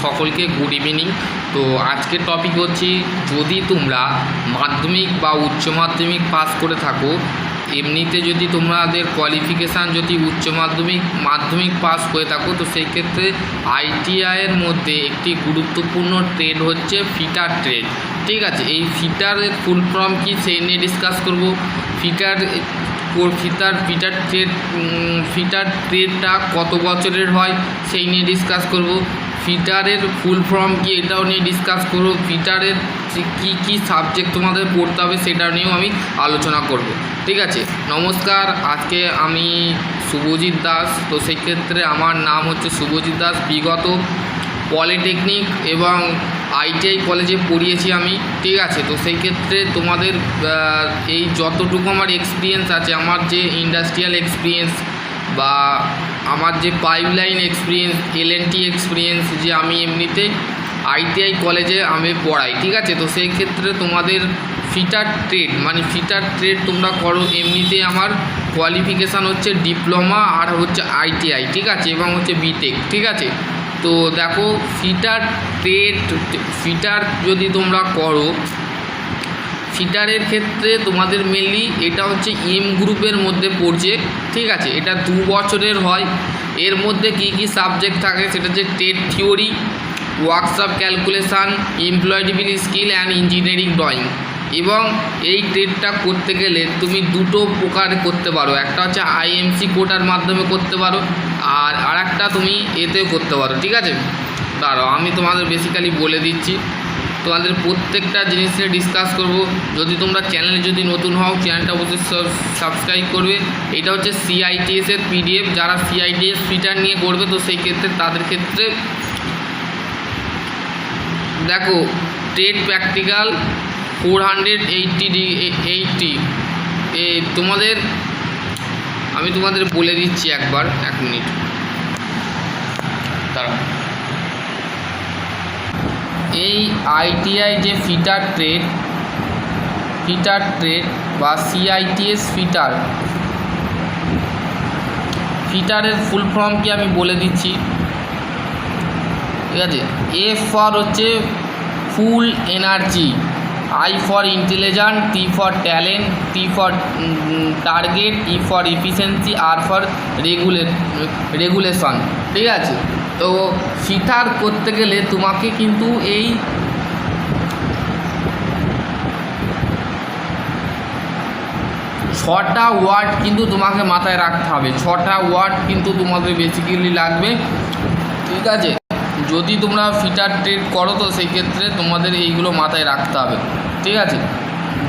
সকলকে good evening. তো আজকের টপিক হচ্ছে, যদি তোমরা মাধ্যমিক বা উচ্চ মাধ্যমিক পাস করে থাকো, এমনিতে যদি তোমাদের কোয়ালিফিকেশান যদি উচ্চ মাধ্যমিক পাস করে থাকো, তো সেই ক্ষেত্রে আইটিআইয়ের মধ্যে একটি গুরুত্বপূর্ণ ট্রেড হচ্ছে ফিটার ট্রেড। ঠিক আছে, এই ফিটারের ফুল ফর্ম কি সেই নিয়ে ডিসকাস করব। ফিটার ট্রেডটা কত বছরের হয় সেই নিয়ে ডিসকাস করব। ফিটারের ফুল ফর্ম কি এটাও নিয়ে ডিসকাস করব। ফিটারের কি সাবজেক্ট তোমাদের পড়তে হবে সেটা নিয়েও আমি আলোচনা করব। ঠিক আছে, নমস্কার। আজকে আমি শুভজিৎ দাস। তো সেই ক্ষেত্রে আমার নাম হচ্ছে শুভজিৎ দাস। বিগত পলিটেকনিক এবং আইটিআই কলেজে পড়িয়েছি আমি। ঠিক আছে, তো সেই ক্ষেত্রে তোমাদের এই যতটুকু আমার এক্সপিরিয়েন্স আছে, আমার যে ইন্ডাস্ট্রিয়াল এক্সপিরিয়েন্স বা আমার যে পাইপলাইন এক্সপিরিয়েন্স, এলএনটি এক্সপিরিয়েন্স, যে আমি এমনিতে আইটিআই কলেজে আমি পড়াই। ঠিক আছে, তো সেই ক্ষেত্রে তোমাদের ফিটার ট্রেড তোমরা করো। এমনিতে আমার কোয়ালিফিকেশান হচ্ছে ডিপ্লোমা আর হচ্ছে আইটিআই। ঠিক আছে, এবং হচ্ছে বিটেক। ঠিক আছে, তো দেখো ফিটার যদি তোমরা করো, ফিটারের ক্ষেত্রে তোমাদের মেনলি এটা হচ্ছে এম গ্রুপের মধ্যে পড়ছে। ঠিক আছে, এটা 2 বছরের হয়। এর মধ্যে কি সাবজেক্ট থাকে সেটা হচ্ছে trade theory, workshop calculation, employability skill and engineering drawing. এবং এই ট্রেডটা করতে গেলে তুমি দুটো প্রকার করতে পারো। একটা হচ্ছে আইএমসি কোটার মাধ্যমে করতে পারো, আর একটা তুমি এতেও করতে পারো। ঠিক আছে, দাঁড়াও আমি তোমাদের বেসিক্যালি বলে দিচ্ছি। তোমাদের প্রত্যেকটা জিনিস নিয়ে ডিসকাস করব। যদি তোমরা চ্যানেলে যদি নতুন হও, চ্যানেলটা অবশ্যই সাবস্ক্রাইব করবে। এটা হচ্ছে সিআইটিএসের পিডিএফ। যারা সিআইটিএস ফিটার নিয়ে করবে, তো সেই ক্ষেত্রে তাদের ক্ষেত্রে দেখো ট্রেড প্র্যাকটিক্যাল 480 তোমাদের আমি তোমাদের বলে দিচ্ছি একবার, 1 মিনিট দাঁড়াও। এই আইটিআই যে ফিটার ট্রেড বা সিআইটিএস ফিটারের ফুল ফর্ম কি আমি বলে দিচ্ছি। ঠিক আছে, এফ ফর হচ্ছে full energy, I for intelligent, T for talent, T for target, E for efficiency, R for regulation. ঠিক আছে, তো ফিটার করতে গেলে তোমাকে কিন্তু এই 6টা ওয়ার্ড কিন্তু তোমাকে মাথায় রাখতে হবে। 6টা ওয়ার্ড কিন্তু তোমাদের বেসিক্যালি লাগবে। ঠিক আছে, যদি তোমরা ফিটার ট্রেড করো, তো সেই ক্ষেত্রে তোমাদের এইগুলো মাথায় রাখতে হবে। ঠিক আছে,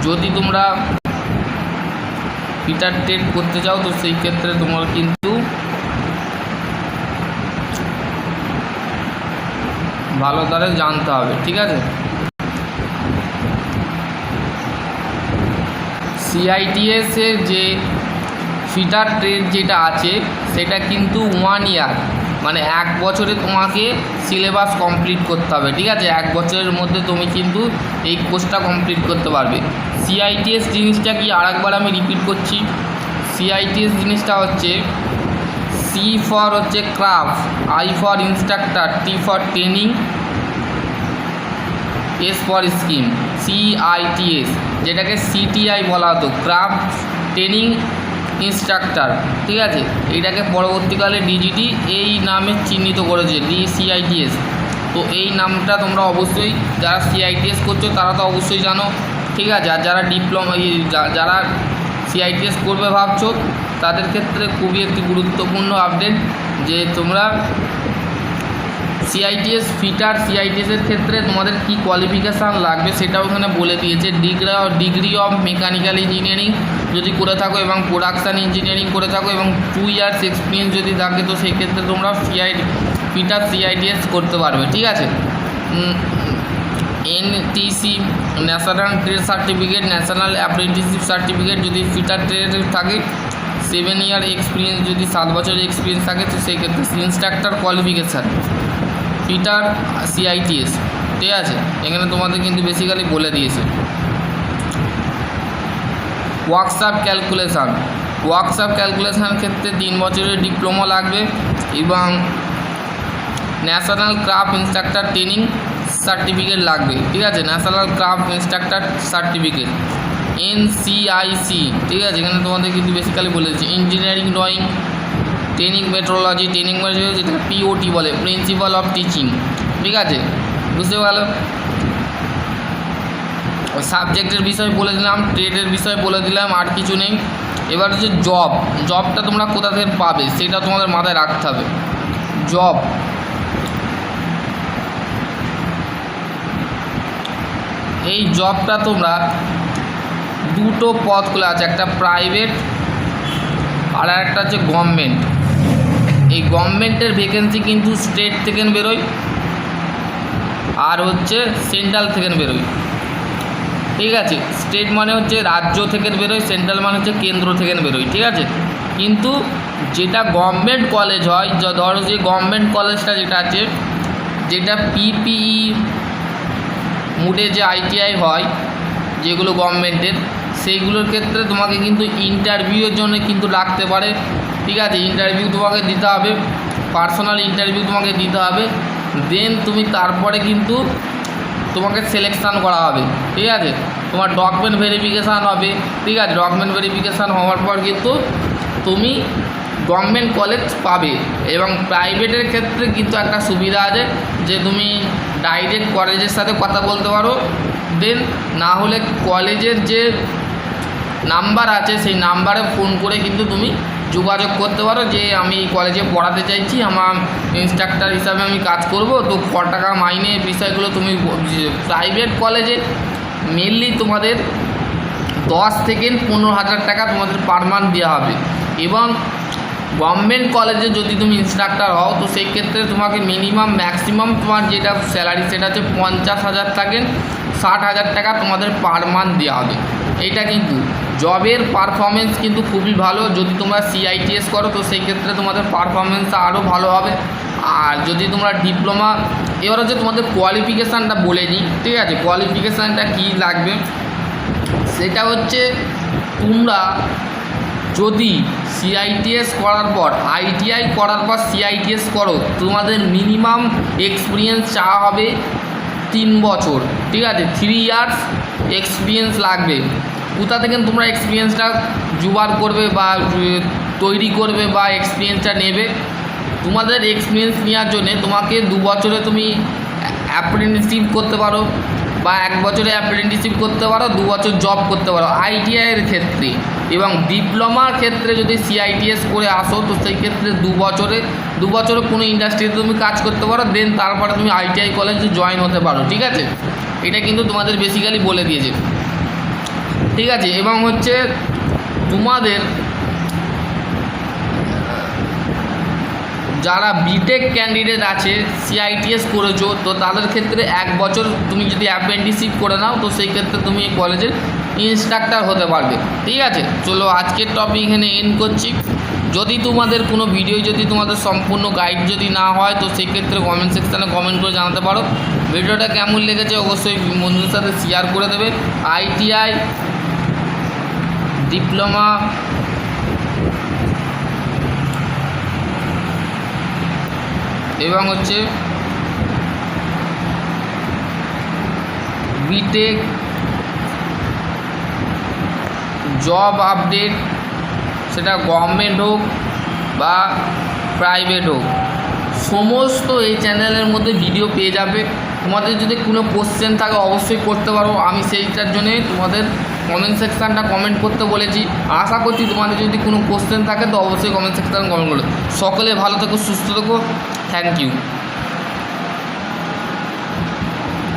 যদি তোমরা ফিটার ট্রেড করতে চাও, তো সেই ক্ষেত্রে তোমার কিন্তু ভালো করে জানতে হবে। ঠিক আছে, সিআইটিএসের যে ফিটার ট্রেড যেটা আছে, সেটা কিন্তু 1 ইয়ার, মানে 1 বছরে তোমাকে সিলেবাস কমপ্লিট করতে হবে। ঠিক আছে, 1 বছরের মধ্যে তুমি কিন্তু এই কোর্সটা কমপ্লিট করতে পারবে। সিআইটিএস জিনিসটা কি আরেকবার আমি রিপিট করছি। সিআইটিএস জিনিসটা হচ্ছে সি ফর হচ্ছে craft, I for instructor, T for training, S for scheme. CITS যেটাকে সিটিআই বলা হতো, ক্রাফট ট্রেনিং ইনস্ট্রাক্টর। ঠিক আছে, এইটাকে পরবর্তীকালে ডিজিটি এই নামে চিহ্নিত করেছে, সিআইটিএস। তো এই নামটা তোমরা অবশ্যই যারা সিআইটিএস করছো তারা তো অবশ্যই জানো। ঠিক আছে, আর যারা যারা সিআইটিএস করবে ভাবছো, তাদের ক্ষেত্রে খুবই একটি গুরুত্বপূর্ণ আপডেট যে তোমরা সিআইটিএসের ক্ষেত্রে তোমাদের কি কোয়ালিফিকেশান লাগবে সেটাও এখানে বলে দিয়েছে। ডিগ্রি অফ মেকানিক্যাল ইঞ্জিনিয়ারিং যদি করে থাকো এবং প্রোডাকশান ইঞ্জিনিয়ারিং করে থাকো এবং 2 ইয়ার্স এক্সপিরিয়েন্স যদি থাকে, তো সেই ক্ষেত্রে তোমরা সিআইটিএস করতে পারবে। ঠিক আছে, NTC national trade certificate, national apprenticeship certificate যদি ফিটার ট্রেডের থাকে, 7 ইয়ার এক্সপিরিয়েন্স যদি 7 বছরের এক্সপিরিয়েন্স থাকে, তো সেই ক্ষেত্রে ইনস্ট্রাক্টর কোয়ালিফিকেশান ফিটার সিআইটিএস। ঠিক আছে, এখানে তোমাদের কিন্তু বেসিক্যালি বলে দিয়েছে। ওয়ার্কশপ ক্যালকুলেশানের ক্ষেত্রে 3 বছরের ডিপ্লোমা লাগবে এবং national craft instructor training certificate লাগবে, ঠিক আছে, national craft instructor certificate NCIC, ঠিক আছে। এখানে তোমাদের কিন্তু বেসিক্যালি বলেছি engineering drawing, training metrology, training metrology যেটা POT বলে, প্রিন্সিপাল অফ টিচিং, ঠিক আছে, বুঝতে পারলো। সাবজেক্টের বিষয় বলে দিলাম, ট্রেডের বিষয় বলে দিলাম, আর কিছু নেই। এবার হচ্ছে জবটা তোমরা কোথা থেকে পাবে সেটা তোমাদের মাথায় রাখতে হবে। জব, এই জবটা তোমরা দুটো পদ খোলা আছে, একটা প্রাইভেট আর একটা হচ্ছে গভর্নমেন্ট। এই গভর্নমেন্টের ভ্যাকেন্সি কিন্তু স্টেট থেকে বেরোয় আর হচ্ছে সেন্ট্রাল থেকে বেরোয়, ঠিক আছে। স্টেট মানে হচ্ছে রাজ্য থেকে বেরোয়, সেন্ট্রাল মানে হচ্ছে কেন্দ্র থেকে বেরোয়, ঠিক আছে। কিন্তু যেটা গভর্নমেন্ট কলেজ হয়, ধরো যে গভর্নমেন্ট কলেজটা যেটা আছে, যেটা PPE মুডে যে ITI হয় যেগুলো গভর্নমেন্টের, সেইগুলোর ক্ষেত্রে তোমাকে কিন্তু ইন্টারভিউয়ের জন্য কিন্তু ডাকতে পারে, ঠিক আছে। ইন্টারভিউ তোমাকে দিতে হবে, পার্সোনাল ইন্টারভিউ তোমাকে দিতে হবে, দেন তুমি তারপরে কিন্তু তোমাকে সিলেকশান করা হবে, ঠিক আছে। তোমার ডকুমেন্ট ভেরিফিকেশান হবে, ঠিক আছে। ডকুমেন্ট ভেরিফিকেশান হওয়ার পর কিন্তু তুমি গভর্নমেন্ট কলেজ পাবে। এবং প্রাইভেটের ক্ষেত্রে কিন্তু একটা সুবিধা আছে যে তুমি ডাইরেক্ট কলেজের সাথে কথা বলতে পারো, দেন না হলে কলেজের যে নাম্বার আছে সেই নাম্বারে ফোন করে কিন্তু তুমি যোগাযোগ করতে পারো যে আমি কলেজে পড়াতে চাইছি, আমার ইনস্ট্রাক্টর হিসাবে আমি কাজ করব, তো ক টাকা মাইনে বিষয়গুলো তুমি। প্রাইভেট কলেজে মেনলি তোমাদের 10 থেকে 15,000 টাকা তোমাদের পার মান্থ দেওয়া হবে। এবং গভর্নমেন্ট কলেজে যদি তুমি ইনস্ট্রাক্টর হও তো সেই ক্ষেত্রে তোমাকে মিনিমাম ম্যাক্সিমাম তোমার যেটা স্যালারি সেটা হচ্ছে 50,000 থেকে 60,000 টাকা তোমাদের পার মান্থ দেওয়া হবে। এইটা কিন্তু জবের পারফরমেন্স কিন্তু খুবই ভালো। যদি তোমরা CITS করো তো সেই ক্ষেত্রে তোমাদের পারফরমেন্স আরও ভালো হবে। আর যদি তোমরা ডিপ্লোমা, এবার হচ্ছে তোমাদের কোয়ালিফিকেশানটা বলে নিই, ঠিক আছে। কোয়ালিফিকেশানটা কী লাগবে সেটা হচ্ছে তোমরা যদি CITS করার পর ITI করার পর CITS করো, তোমাদের মিনিমাম এক্সপিরিয়েন্স চাওয়া হবে 3 বছর, ঠিক আছে। 3 ইয়ার্স এক্সপিরিয়েন্স লাগবে। কোথা থেকে তোমরা এক্সপিরিয়েন্সটা জোগাড় করবে বা তৈরি করবে বা এক্সপিরিয়েন্সটা নেবে, তোমাদের এক্সপিরিয়েন্স নেওয়ার জন্যে তোমাকে 2 বছরে তুমি অ্যাপ্রেন্টিসশিপ করতে পারো বা 1 বছরে অ্যাপ্রেন্টিসশিপ করতে পারো, 2 বছর জব করতে পারো ITI এর ক্ষেত্রে। এবং ডিপ্লোমার ক্ষেত্রে যদি CITS করে আসো তো সেই ক্ষেত্রে 2 বছরে কোনো ইন্ডাস্ট্রিতে তুমি কাজ করতে পারো, দেন তারপরে তুমি ITI কলেজে জয়েন হতে পারো, ঠিক আছে। এটা কিন্তু তোমাদের বেসিক্যালি বলে দিয়েছে, ঠিক আছে। এবং হচ্ছে তোমাদের যারা বিটেক ক্যান্ডিডেট আছে CITS করেছো তো তাদের ক্ষেত্রে 1 বছর তুমি যদি অ্যাপ্রেন্টিসশিপ করে নাও তো সেই ক্ষেত্রে তুমি এই কলেজের ইনস্ট্রাক্টর হতে পারবে, ঠিক আছে। চলো আজকের টপিক এখানে এন্ড করছি। যদি তোমাদের কোনো ভিডিও যদি তোমাদের সম্পূর্ণ গাইড যদি না হয় তো সেই ক্ষেত্রে কমেন্ট সেকশানে কমেন্ট করে জানাতে পারো। ভিডিওটা কেমন লেগেছে অবশ্যই বন্ধুদের সাথে শেয়ার করে দেবে। ITI, ডিপ্লোমা, এবং হচ্ছে বিটেক জব আপডেট, সেটা গভর্নমেন্ট হোক বা প্রাইভেট হোক, সমস্ত এই চ্যানেলের মধ্যে ভিডিও পেয়ে যাবে। তোমাদের যদি কোনো কোশ্চেন থাকে অবশ্যই করতে পারো, আমি সেইটার জন্যে তোমাদের কমেন্ট সেকশানটা কমেন্ট করতে বলেছি। আশা করছি তোমাদের যদি কোনো কোশ্চেন থাকে তো অবশ্যই কমেন্ট সেকশানে কমেন্ট করো। সকলে ভালো থেকো, সুস্থ থেকো, থ্যাংক ইউ।